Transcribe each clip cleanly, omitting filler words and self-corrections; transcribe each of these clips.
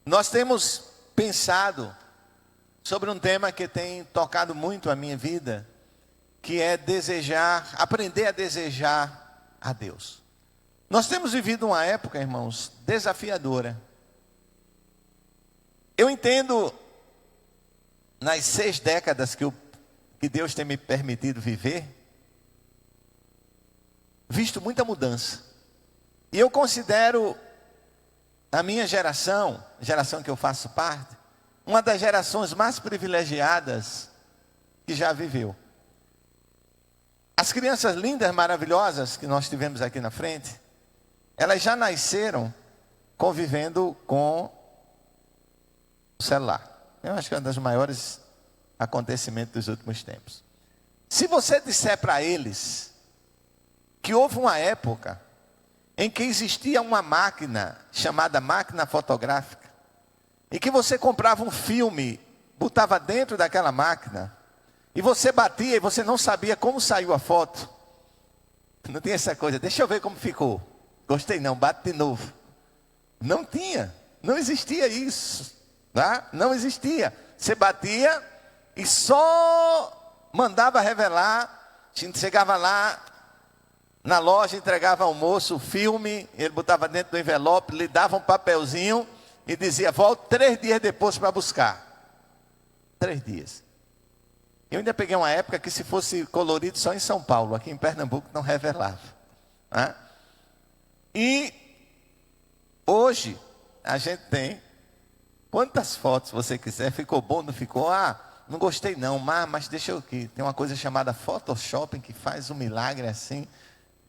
Nós temos pensado sobre um tema que tem tocado muito a minha vida, que é aprender a desejar a Deus. Nós temos vivido uma época, irmãos, desafiadora. Eu entendo, nas 6 décadas que Deus tem me permitido viver, visto muita mudança. E eu considero a minha geração que eu faço parte, uma das gerações mais privilegiadas que já viveu. As crianças lindas, maravilhosas que nós tivemos aqui na frente, elas já nasceram convivendo com o celular. Eu acho que é um dos maiores acontecimentos dos últimos tempos. Se você disser para eles que houve uma época em que existia uma máquina chamada máquina fotográfica, e que você comprava um filme, botava dentro daquela máquina, e você batia e você não sabia como saiu a foto. Não tinha essa coisa, deixa eu ver como ficou. Gostei não, bate de novo. Não tinha, não existia isso, tá? Não existia. Você batia e só mandava revelar, chegava lá na loja, entregava ao moço o filme, ele botava dentro do envelope, lhe dava um papelzinho e dizia, volte 3 dias depois para buscar. 3 dias. Eu ainda peguei uma época que se fosse colorido só em São Paulo, aqui em Pernambuco não revelava. Né? E hoje a gente tem quantas fotos você quiser, ficou bom, não ficou? Não gostei não, mas deixa eu aqui. Tem uma coisa chamada Photoshop que faz um milagre assim,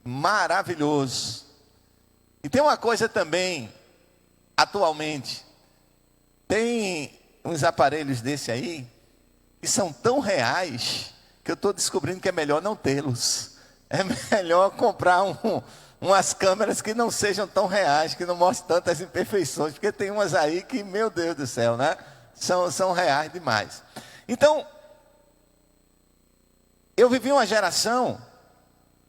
maravilhoso. E tem uma coisa também, atualmente, tem uns aparelhos desse aí, que são tão reais, que eu estou descobrindo que é melhor não tê-los. É melhor comprar umas câmeras que não sejam tão reais, que não mostrem tantas imperfeições, porque tem umas aí que, meu Deus do céu, né? São reais demais. Então, eu vivi uma geração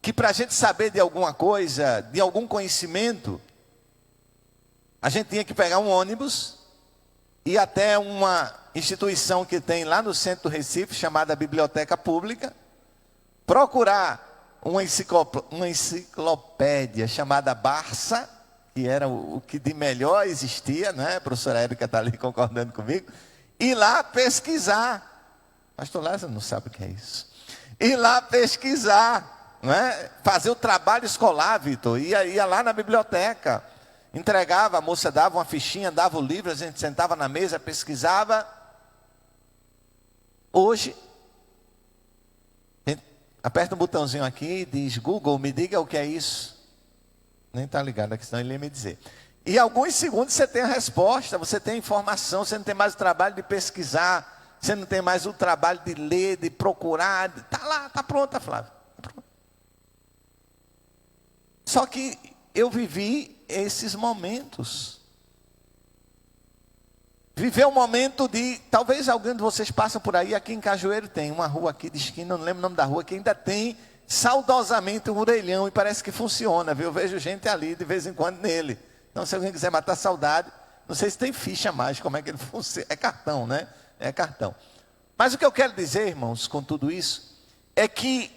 que para a gente saber de alguma coisa, de algum conhecimento, a gente tinha que pegar um ônibus, ir até uma instituição que tem lá no centro do Recife, chamada Biblioteca Pública, procurar uma enciclopédia chamada Barça, que era o que de melhor existia, né? A professora Érica está ali concordando comigo, e lá pesquisar. Pastor Lázaro não sabe o que é isso. Ir lá pesquisar, né? Fazer o trabalho escolar, Vitor, ia lá na biblioteca, entregava, a moça dava uma fichinha, dava o livro, a gente sentava na mesa, pesquisava. Hoje, aperta um botãozinho aqui e diz, Google, me diga o que é isso. Nem está ligado aqui, senão ele ia me dizer. E alguns segundos você tem a resposta, você tem a informação, você não tem mais o trabalho de pesquisar, você não tem mais o trabalho de ler, de procurar. Está lá, está pronta, Flávia. Tá pronta. Só que eu vivi esses momentos. Viver um momento de, talvez alguém de vocês passem por aí, aqui em Cajueiro tem uma rua aqui de esquina, não lembro o nome da rua, que ainda tem saudosamente um orelhão e parece que funciona, viu? Eu vejo gente ali de vez em quando nele. Então se alguém quiser matar saudade, não sei se tem ficha mais, como é que ele funciona, é cartão, né? É cartão. Mas o que eu quero dizer, irmãos, com tudo isso, é que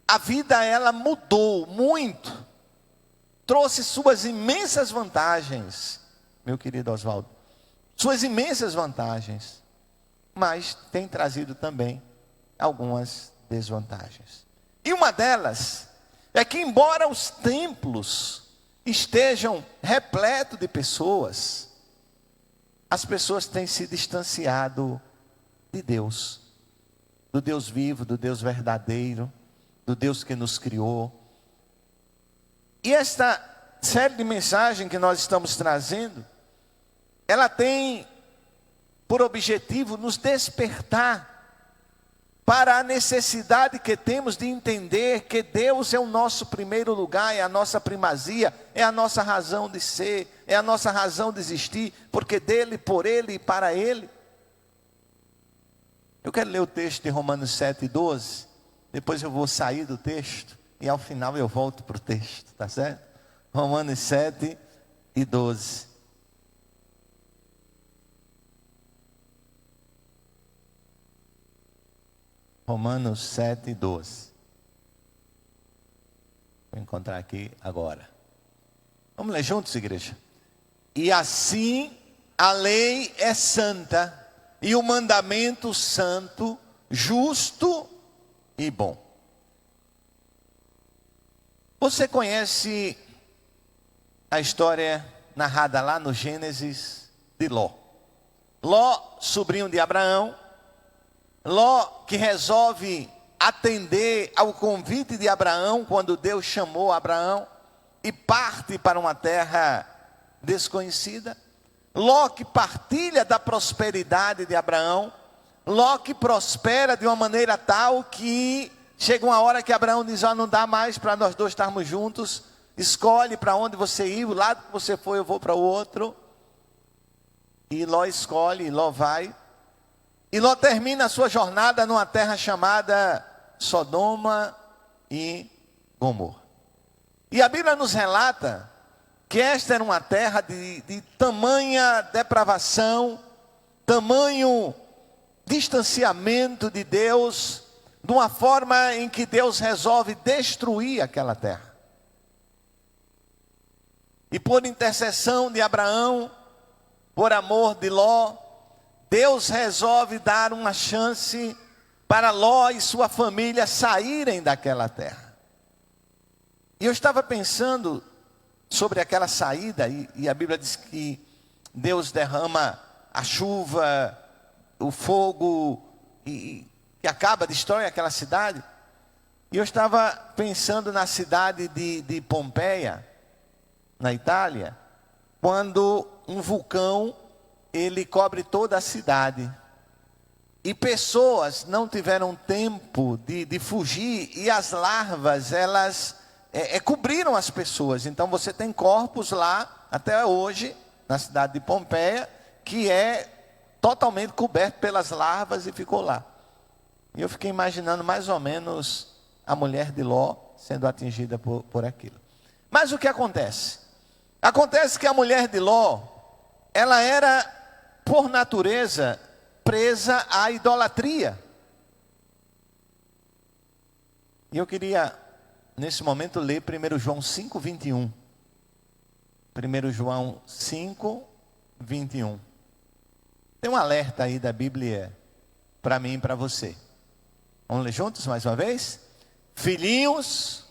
a vida ela mudou muito, trouxe suas imensas vantagens, meu querido Oswaldo, suas imensas vantagens, mas tem trazido também algumas desvantagens. E uma delas é que, embora os templos estejam repletos de pessoas, as pessoas têm se distanciado de Deus, do Deus vivo, do Deus verdadeiro, do Deus que nos criou. E esta série de mensagens que nós estamos trazendo, ela tem por objetivo nos despertar para a necessidade que temos de entender que Deus é o nosso primeiro lugar, é a nossa primazia, é a nossa razão de ser, é a nossa razão de existir, porque dele, por ele e para ele. Eu quero ler o texto de Romanos 7:12, depois eu vou sair do texto e ao final eu volto para o texto, tá certo? Romanos 7:12. Romanos 7:12. Vou encontrar aqui agora. Vamos ler juntos, igreja? E assim a lei é santa, e o mandamento santo, justo e bom. Você conhece a história narrada lá no Gênesis de Ló? Ló, sobrinho de Abraão. Ló que resolve atender ao convite de Abraão quando Deus chamou Abraão e parte para uma terra desconhecida. Ló que partilha da prosperidade de Abraão. Ló que prospera de uma maneira tal que chega uma hora que Abraão diz: não dá mais para nós dois estarmos juntos. Escolhe para onde você ir, o lado que você for eu vou para o outro. E Ló escolhe, Ló vai. E Ló termina a sua jornada numa terra chamada Sodoma e Gomorra. E a Bíblia nos relata que esta era uma terra de tamanha depravação, tamanho distanciamento de Deus, de uma forma em que Deus resolve destruir aquela terra. E por intercessão de Abraão, por amor de Ló, Deus resolve dar uma chance para Ló e sua família saírem daquela terra. E eu estava pensando sobre aquela saída, e a Bíblia diz que Deus derrama a chuva, o fogo, e acaba, destrói aquela cidade. E eu estava pensando na cidade de Pompeia, na Itália, quando um vulcão, ele cobre toda a cidade. E pessoas não tiveram tempo de fugir, e as larvas, elas cobriram as pessoas. Então você tem corpos lá, até hoje, na cidade de Pompeia, que é totalmente coberto pelas larvas e ficou lá. E eu fiquei imaginando mais ou menos a mulher de Ló sendo atingida por aquilo. Mas o que acontece? Acontece que a mulher de Ló, ela era, por natureza, presa à idolatria. E eu queria, nesse momento, ler 1 João 5:21. 1 João 5:21. Tem um alerta aí da Bíblia para mim e para você. Vamos ler juntos mais uma vez? Filhinhos.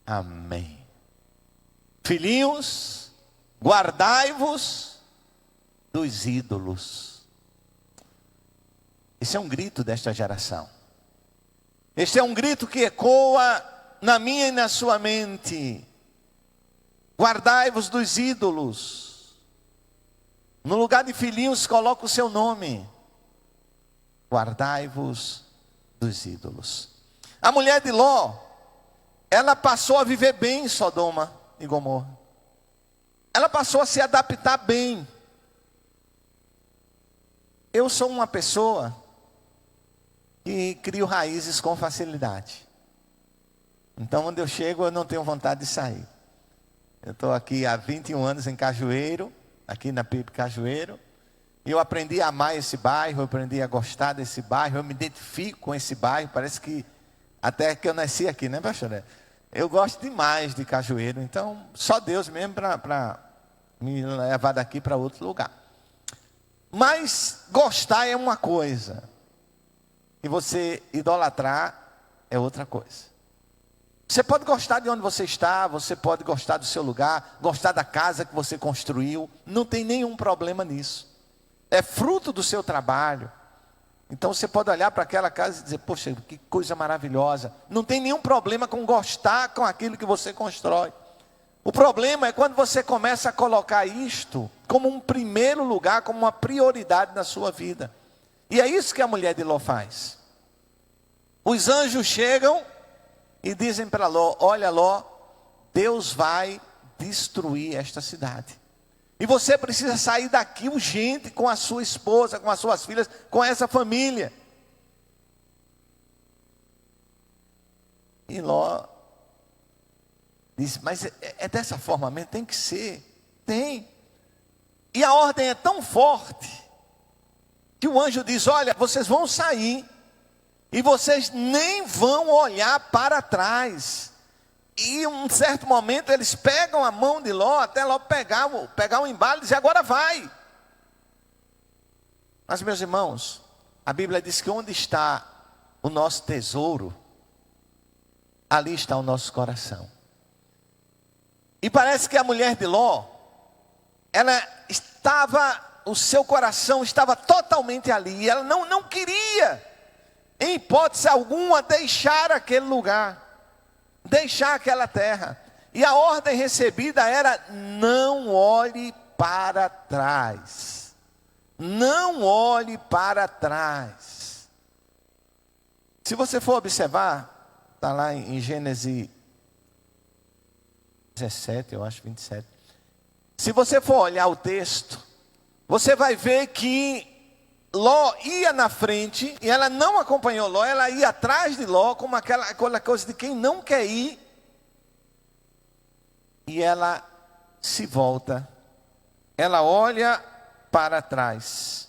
Amém. Filhinhos, guardai-vos dos ídolos. Esse é um grito desta geração. Este é um grito que ecoa na minha e na sua mente. Guardai-vos dos ídolos. No lugar de filhinhos, coloca o seu nome. Guardai-vos dos ídolos. A mulher de Ló, ela passou a viver bem em Sodoma e Gomorra. Ela passou a se adaptar bem. Eu sou uma pessoa que crio raízes com facilidade. Então, onde eu chego, eu não tenho vontade de sair. Eu estou aqui há 21 anos em Cajueiro, aqui na PIB Cajueiro. E eu aprendi a amar esse bairro, eu aprendi a gostar desse bairro. Eu me identifico com esse bairro, parece que até que eu nasci aqui, né, pastor? Eu gosto demais de Cajueiro, então só Deus mesmo para me levar daqui para outro lugar. Mas gostar é uma coisa, e você idolatrar é outra coisa. Você pode gostar de onde você está, você pode gostar do seu lugar, gostar da casa que você construiu, não tem nenhum problema nisso. É fruto do seu trabalho. Então você pode olhar para aquela casa e dizer: poxa, que coisa maravilhosa. Não tem nenhum problema com gostar com aquilo que você constrói. O problema é quando você começa a colocar isto como um primeiro lugar, como uma prioridade na sua vida. E é isso que a mulher de Ló faz. Os anjos chegam e dizem para Ló: olha, Ló, Deus vai destruir esta cidade. E você precisa sair daqui urgente com a sua esposa, com as suas filhas, com essa família. E Ló disse: mas é dessa forma mesmo? Tem que ser. Tem. E a ordem é tão forte que o anjo diz: olha, vocês vão sair e vocês nem vão olhar para trás. E em um certo momento eles pegam a mão de Ló, até Ló pegar o embalo e dizer: agora vai. Mas, meus irmãos, a Bíblia diz que onde está o nosso tesouro, ali está o nosso coração. E parece que a mulher de Ló, o seu coração estava totalmente ali. E ela não queria, em hipótese alguma, deixar aquele lugar, deixar aquela terra. E a ordem recebida era: não olhe para trás. Não olhe para trás. Se você for observar, está lá em Gênesis 17, eu acho, 27. Se você for olhar o texto, você vai ver que Ló ia na frente, e ela não acompanhou Ló, ela ia atrás de Ló, como aquela coisa de quem não quer ir. E ela se volta, ela olha para trás.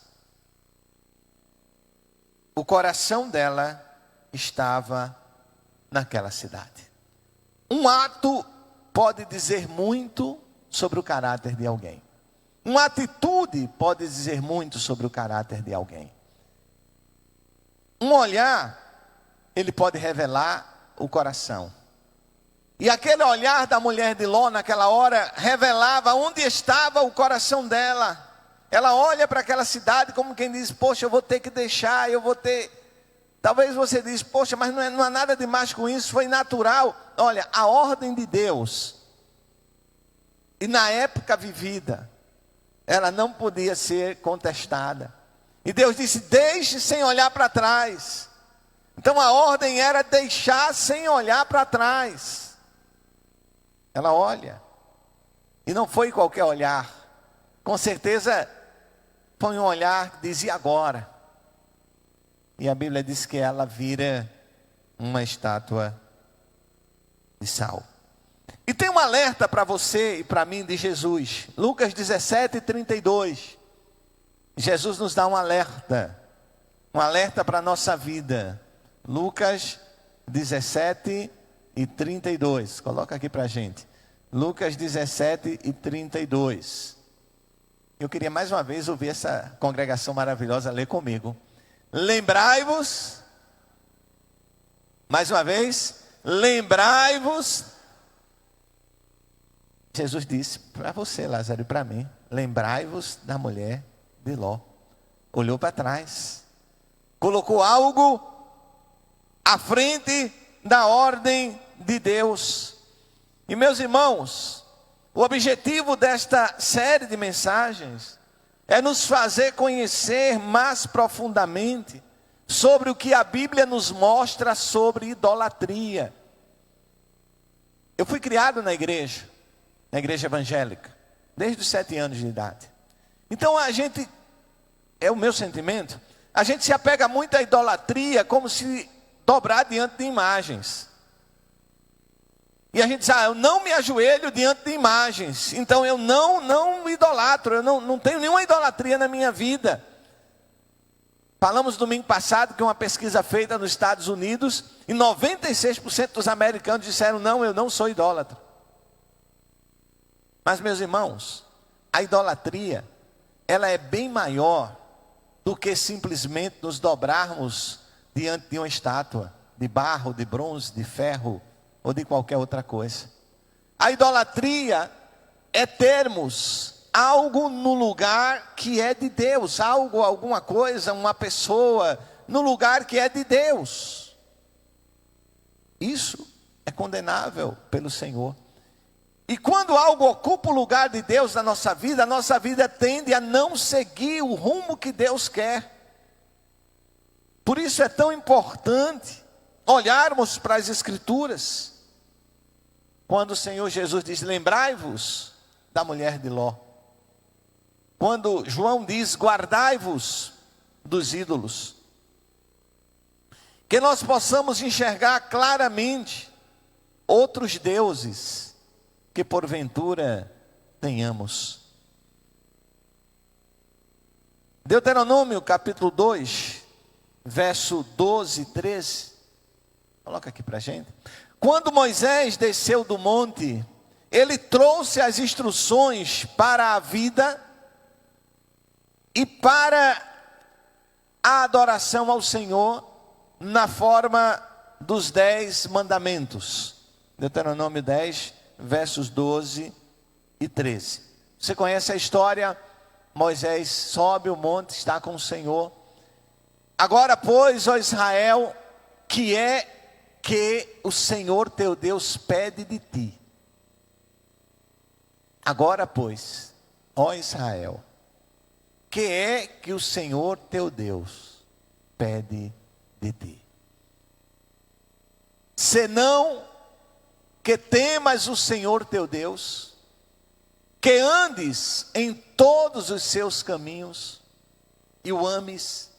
O coração dela estava naquela cidade. Um ato pode dizer muito sobre o caráter de alguém. Uma atitude pode dizer muito sobre o caráter de alguém. Um olhar, ele pode revelar o coração. E aquele olhar da mulher de Ló naquela hora revelava onde estava o coração dela. Ela olha para aquela cidade como quem diz: poxa, eu vou ter que deixar, eu vou ter... Talvez você diz: poxa, mas não há nada demais com isso, foi natural. Olha, a ordem de Deus, e na época vivida, ela não podia ser contestada. E Deus disse: deixe sem olhar para trás. Então a ordem era deixar sem olhar para trás. Ela olha, e não foi qualquer olhar. Com certeza foi um olhar que dizia: agora. E a Bíblia diz que ela vira uma estátua de sal. E tem um alerta para você e para mim de Jesus. Lucas 17, 32. Jesus nos dá um alerta para a nossa vida. Lucas 17 e 32. Coloca aqui para a gente. Lucas 17 e 32. Eu queria mais uma vez ouvir essa congregação maravilhosa ler comigo. Lembrai-vos, mais uma vez, lembrai-vos. Jesus disse para você, Lázaro, e para mim: lembrai-vos da mulher de Ló. Olhou para trás, colocou algo à frente da ordem de Deus. E, meus irmãos, o objetivo desta série de mensagens é nos fazer conhecer mais profundamente sobre o que a Bíblia nos mostra sobre idolatria. Eu fui criado na igreja evangélica, desde os 7 anos de idade. Então é o meu sentimento, a gente se apega muito à idolatria como se dobrar diante de imagens. E a gente diz: eu não me ajoelho diante de imagens, então eu não idolatro, eu não tenho nenhuma idolatria na minha vida. Falamos domingo passado que uma pesquisa feita nos Estados Unidos, e 96% dos americanos disseram: não, eu não sou idólatra. Mas, meus irmãos, a idolatria, ela é bem maior do que simplesmente nos dobrarmos diante de uma estátua de barro, de bronze, de ferro ou de qualquer outra coisa. A idolatria é termos algo no lugar que é de Deus, alguma coisa, uma pessoa no lugar que é de Deus. Isso é condenável pelo Senhor. E quando algo ocupa o lugar de Deus na nossa vida, a nossa vida tende a não seguir o rumo que Deus quer. Por isso é tão importante olharmos para as Escrituras. Quando o Senhor Jesus diz: lembrai-vos da mulher de Ló. Quando João diz: guardai-vos dos ídolos. Que nós possamos enxergar claramente outros deuses que porventura tenhamos. Deuteronômio capítulo 2, verso 12 e 13. Coloca aqui para a gente. Quando Moisés desceu do monte, ele trouxe as instruções para a vida e para a adoração ao Senhor na forma dos 10 mandamentos. Deuteronômio 10, versos 12 e 13. Você conhece a história? Moisés sobe o monte, está com o Senhor. Agora, pois, ó Israel, que é que o Senhor teu Deus pede de ti? Agora, pois, ó Israel, que é que o Senhor teu Deus pede de ti? Senão que temas o Senhor teu Deus, que andes em todos os seus caminhos, e o ames,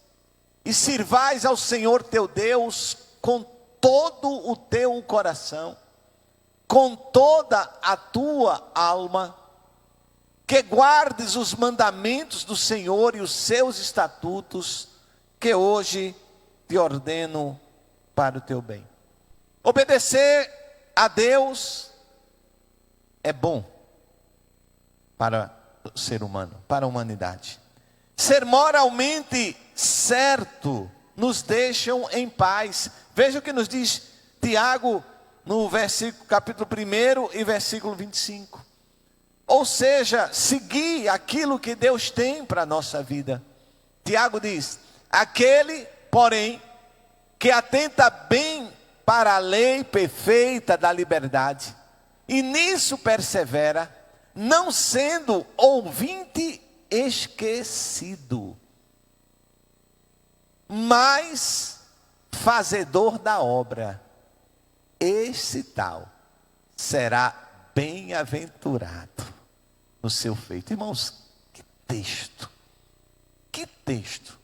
e sirvais ao Senhor teu Deus com todo o teu coração, com toda a tua alma, que guardes os mandamentos do Senhor e os seus estatutos, que hoje te ordeno para o teu bem. Obedecer a Deus é bom para o ser humano, para a humanidade. Ser moralmente certo nos deixam em paz. Veja o que nos diz Tiago no capítulo 1 e versículo 25. Ou seja, seguir aquilo que Deus tem para a nossa vida. Tiago diz: aquele, porém, que atenta bem para a lei perfeita da liberdade, e nisso persevera, não sendo ouvinte esquecido, mas fazedor da obra, esse tal será bem-aventurado no seu feito. Irmãos, que texto, que texto.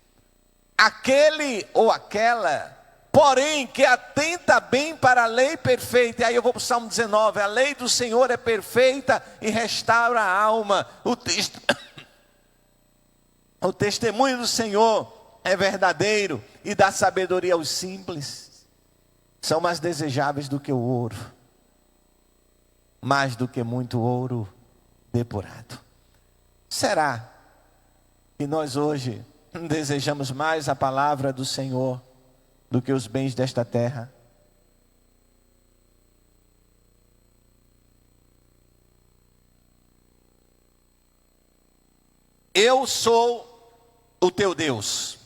Aquele ou aquela, porém, que atenta bem para a lei perfeita. E aí eu vou para o Salmo 19, a lei do Senhor é perfeita e restaura a alma. O testemunho do Senhor é verdadeiro e dá sabedoria aos simples. São mais desejáveis do que o ouro, mais do que muito ouro depurado. Será que nós hoje desejamos mais a palavra do Senhor do que os bens desta terra? Eu sou o teu Deus.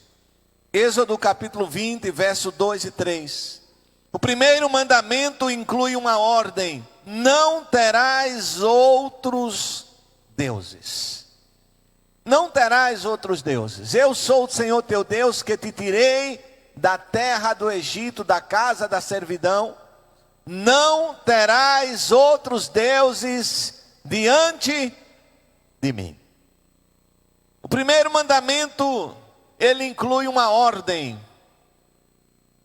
Êxodo capítulo 20, verso 2 e 3. O primeiro mandamento inclui uma ordem: não terás outros deuses. Não terás outros deuses. Eu sou o Senhor teu Deus, que te tirei da terra do Egito, da casa da servidão. Não terás outros deuses diante de mim. O primeiro mandamento, ele inclui uma ordem: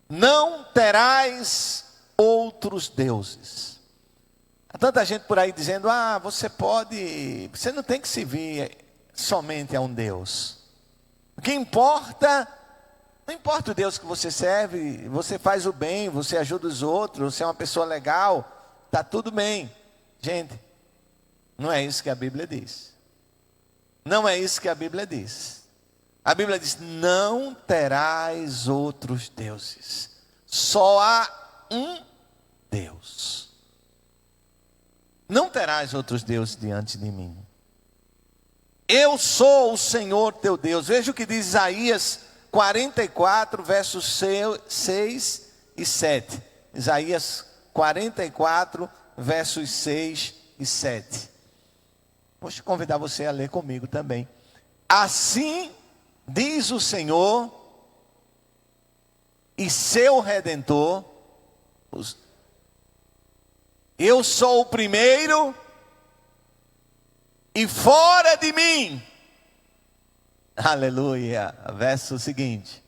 não terás outros deuses. Há tanta gente por aí dizendo: você não tem que servir somente a um Deus. O que importa, não importa o Deus que você serve, você faz o bem, você ajuda os outros, você é uma pessoa legal, está tudo bem. Gente, não é isso que a Bíblia diz. Não é isso que a Bíblia diz. A Bíblia diz: não terás outros deuses. Só há um Deus. Não terás outros deuses diante de mim. Eu sou o Senhor teu Deus. Veja o que diz Isaías 44, versos 6 e 7. Isaías 44, versos 6 e 7. Vou te convidar você a ler comigo também. Assim diz o Senhor e seu Redentor: eu sou o primeiro e fora de mim. Aleluia. Verso seguinte: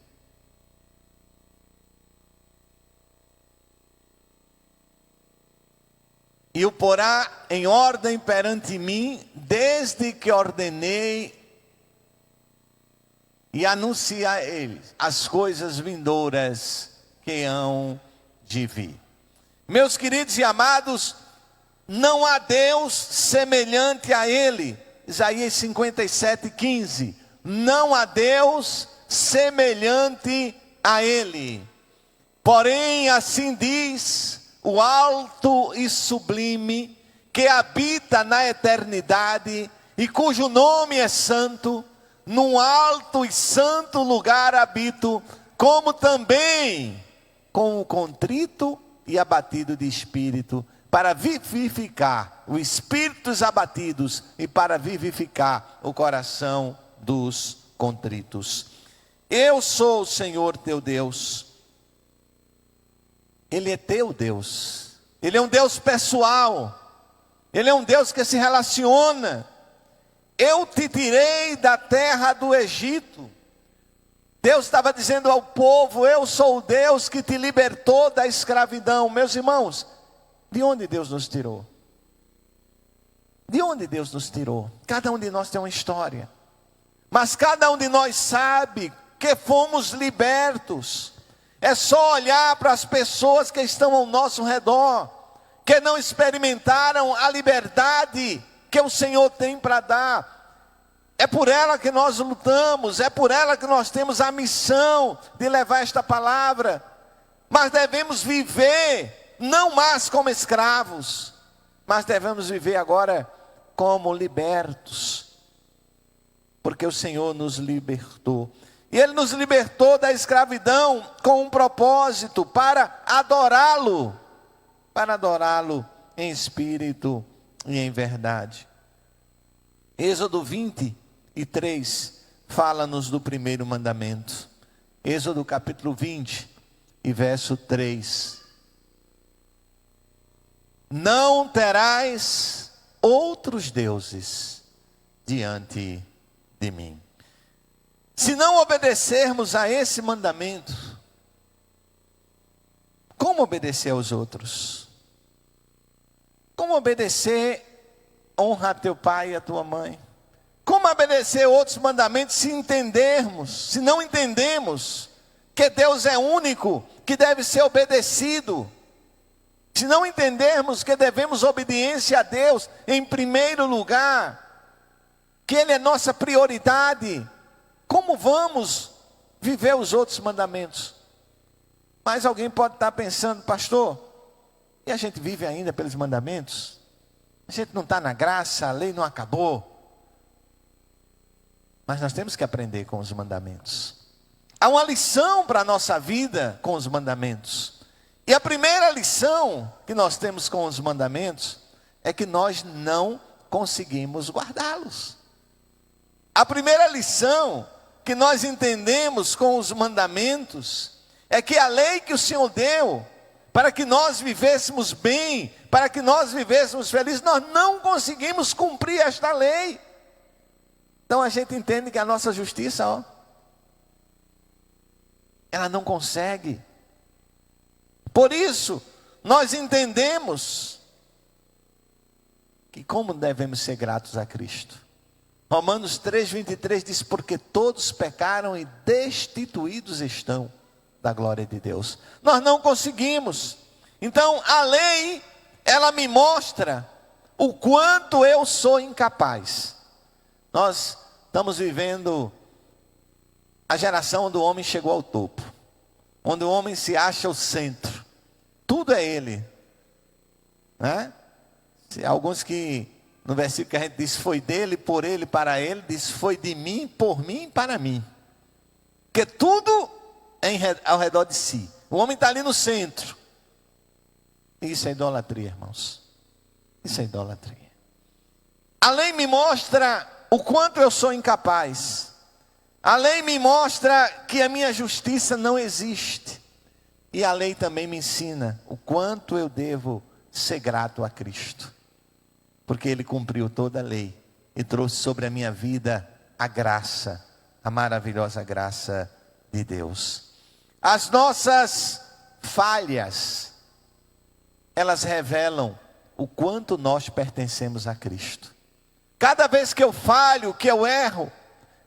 e o porá em ordem perante mim, desde que ordenei e anuncia a eles as coisas vindouras que hão de vir. Meus queridos e amados, não há Deus semelhante a Ele. Isaías 57:15. Não há Deus semelhante a Ele. Porém, assim diz o alto e sublime, que habita na eternidade e cujo nome é santo, num alto e santo lugar habito, como também com o contrito e abatido de espírito, para vivificar os espíritos abatidos e para vivificar o coração dos contritos. Eu sou o Senhor teu Deus. Ele é teu Deus. Ele é um Deus pessoal. Ele é um Deus que se relaciona. Eu te tirei da terra do Egito. Deus estava dizendo ao povo: eu sou o Deus que te libertou da escravidão. Meus irmãos, de onde Deus nos tirou? De onde Deus nos tirou? Cada um de nós tem uma história. Mas cada um de nós sabe que fomos libertos. É só olhar para as pessoas que estão ao nosso redor, que não experimentaram a liberdade que o Senhor tem para dar. É por ela que nós lutamos, é por ela que nós temos a missão de levar esta palavra. Mas devemos viver, não mais como escravos, mas devemos viver agora como libertos, porque o Senhor nos libertou. E Ele nos libertou da escravidão com um propósito: para adorá-lo em espírito e em verdade. Êxodo 23 fala-nos do primeiro mandamento. Êxodo capítulo 20 e verso 3. Não terás outros deuses diante de mim. Se não obedecermos a esse mandamento, como obedecer aos outros? Como obedecer, honra a teu pai e a tua mãe? Como obedecer outros mandamentos se não entendemos que Deus é único, que deve ser obedecido? Se não entendermos que devemos obediência a Deus em primeiro lugar, que Ele é nossa prioridade, como vamos viver os outros mandamentos? Mas alguém pode estar pensando: pastor, e a gente vive ainda pelos mandamentos? A gente não está na graça, a lei não acabou. Mas nós temos que aprender com os mandamentos. Há uma lição para a nossa vida com os mandamentos. E a primeira lição que nós temos com os mandamentos é que nós não conseguimos guardá-los. A primeira lição que nós entendemos com os mandamentos é que a lei que o Senhor deu para que nós vivêssemos bem, para que nós vivêssemos felizes, nós não conseguimos cumprir esta lei. Então a gente entende que a nossa justiça, ela não consegue. Por isso, nós entendemos que como devemos ser gratos a Cristo. Romanos 3:23 diz: porque todos pecaram e destituídos estão da glória de Deus. Nós não conseguimos. Então a lei, ela me mostra o quanto eu sou incapaz. Nós estamos vivendo a geração onde o homem chegou ao topo, onde o homem se acha o centro, tudo é ele, né? Alguns que no versículo que a gente diz: foi dele, por ele, para ele, diz: foi de mim, por mim e para mim. Porque tudo é ao redor de si. O homem está ali no centro. Isso é idolatria, irmãos. Isso é idolatria. A lei me mostra o quanto eu sou incapaz. A lei me mostra que a minha justiça não existe. E a lei também me ensina o quanto eu devo ser grato a Cristo. Porque Ele cumpriu toda a lei e trouxe sobre a minha vida a graça, a maravilhosa graça de Deus. As nossas falhas, elas revelam o quanto nós pertencemos a Cristo. Cada vez que eu falho, que eu erro,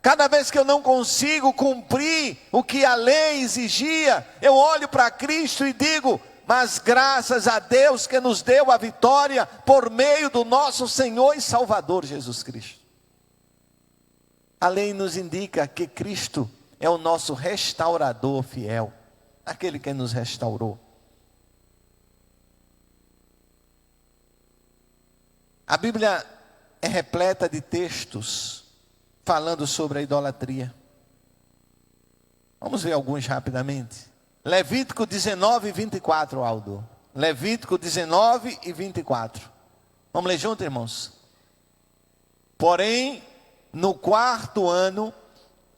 Cada vez que eu não consigo cumprir o que a lei exigia, eu olho para Cristo e digo: mas graças a Deus que nos deu a vitória por meio do nosso Senhor e Salvador Jesus Cristo. A lei nos indica que Cristo é o nosso restaurador fiel, aquele que nos restaurou. A Bíblia é repleta de textos falando sobre a idolatria. Vamos ver alguns rapidamente. Levítico 19 e 24, Aldo. Levítico 19 e 24. Vamos ler junto, irmãos? Porém, no 4º ano,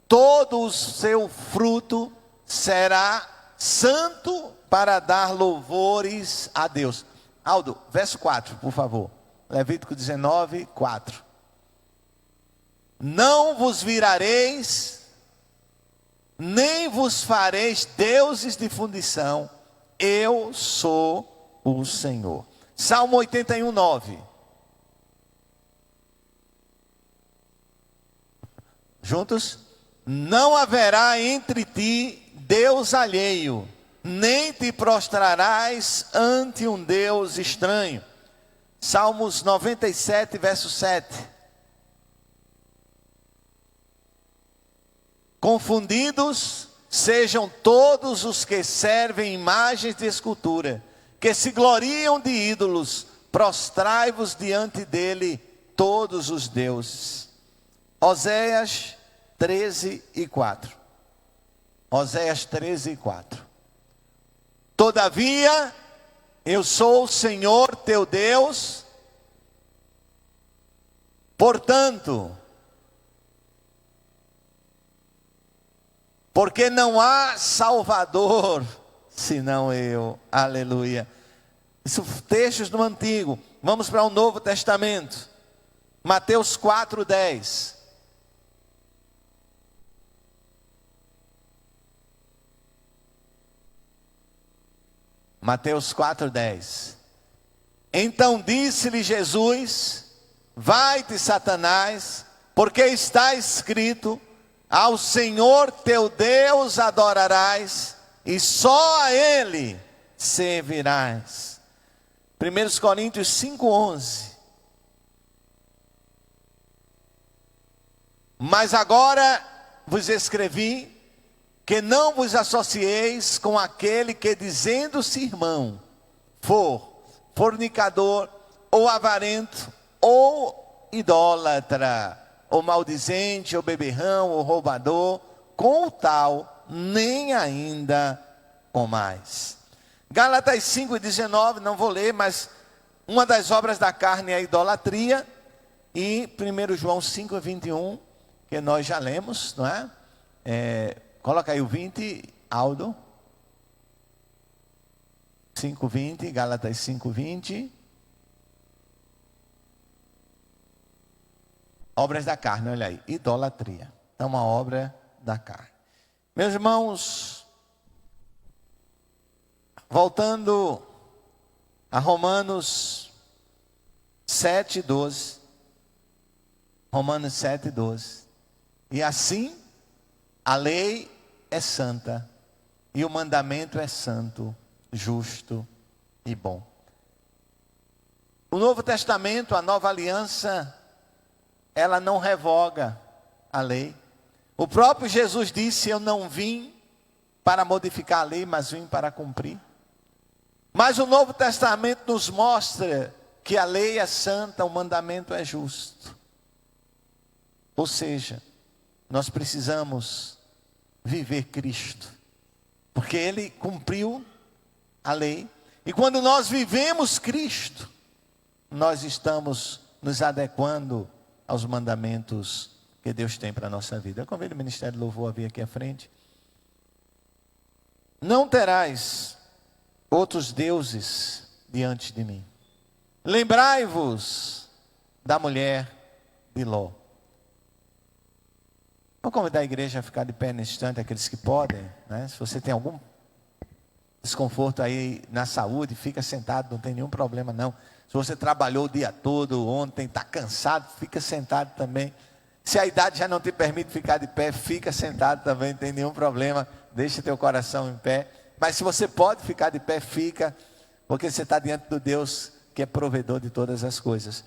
todo o seu fruto será santo para dar louvores a Deus. Aldo, verso 4, por favor. Levítico 19, 4. Não vos virareis, nem vos fareis deuses de fundição, eu sou o Senhor. Salmo 81, 9. Juntos? Não haverá entre ti Deus alheio, nem te prostrarás ante um Deus estranho. Salmos 97, verso 7. Confundidos sejam todos os que servem imagens de escultura, que se gloriam de ídolos, prostrai-vos diante dele todos os deuses. Oséias 13 e 4. Oséias 13 e 4. Todavia, eu sou o Senhor teu Deus, portanto, porque não há Salvador senão eu. Aleluia. Isso textos no Antigo. Vamos para o Novo Testamento. Mateus 4:10. Mateus 4:10. Então disse-lhe Jesus: vai-te, Satanás, porque está escrito: ao Senhor teu Deus adorarás, e só a Ele servirás. 1 Coríntios 5:11. Mas agora vos escrevi que não vos associeis com aquele que, dizendo-se irmão, for fornicador, ou avarento, ou idólatra, ou maldizente, ou beberrão, ou roubador, com o tal nem ainda comais. Gálatas 5:19, não vou ler, mas uma das obras da carne é a idolatria. E 1 João 5:21, que nós já lemos, não é? Coloca aí o 20, Aldo. 5:20, Gálatas 5:20. Obras da carne, olha aí, idolatria. É uma obra da carne. Meus irmãos, voltando a Romanos 7:12. Romanos 7:12. E assim, a lei é santa, e o mandamento é santo, justo e bom. O Novo Testamento, a nova aliança, ela não revoga a lei. O próprio Jesus disse: eu não vim para modificar a lei, mas vim para cumprir. Mas o Novo Testamento nos mostra que a lei é santa, o mandamento é justo. Ou seja, nós precisamos viver Cristo, porque Ele cumpriu a lei. E quando nós vivemos Cristo, nós estamos nos adequando aos mandamentos que Deus tem para a nossa vida. Eu convido o Ministério de Louvor a vir aqui à frente. Não terás outros deuses diante de mim. Lembrai-vos da mulher de Ló. Vou convidar a igreja a ficar de pé nesse instante, aqueles que podem, né? Se você tem algum desconforto aí na saúde, fica sentado, não tem nenhum problema não. Se você trabalhou o dia todo ontem, está cansado, fica sentado também. Se a idade já não te permite ficar de pé, fica sentado também, não tem nenhum problema. Deixa teu coração em pé. Mas se você pode ficar de pé, fica. Porque você está diante do Deus que é provedor de todas as coisas.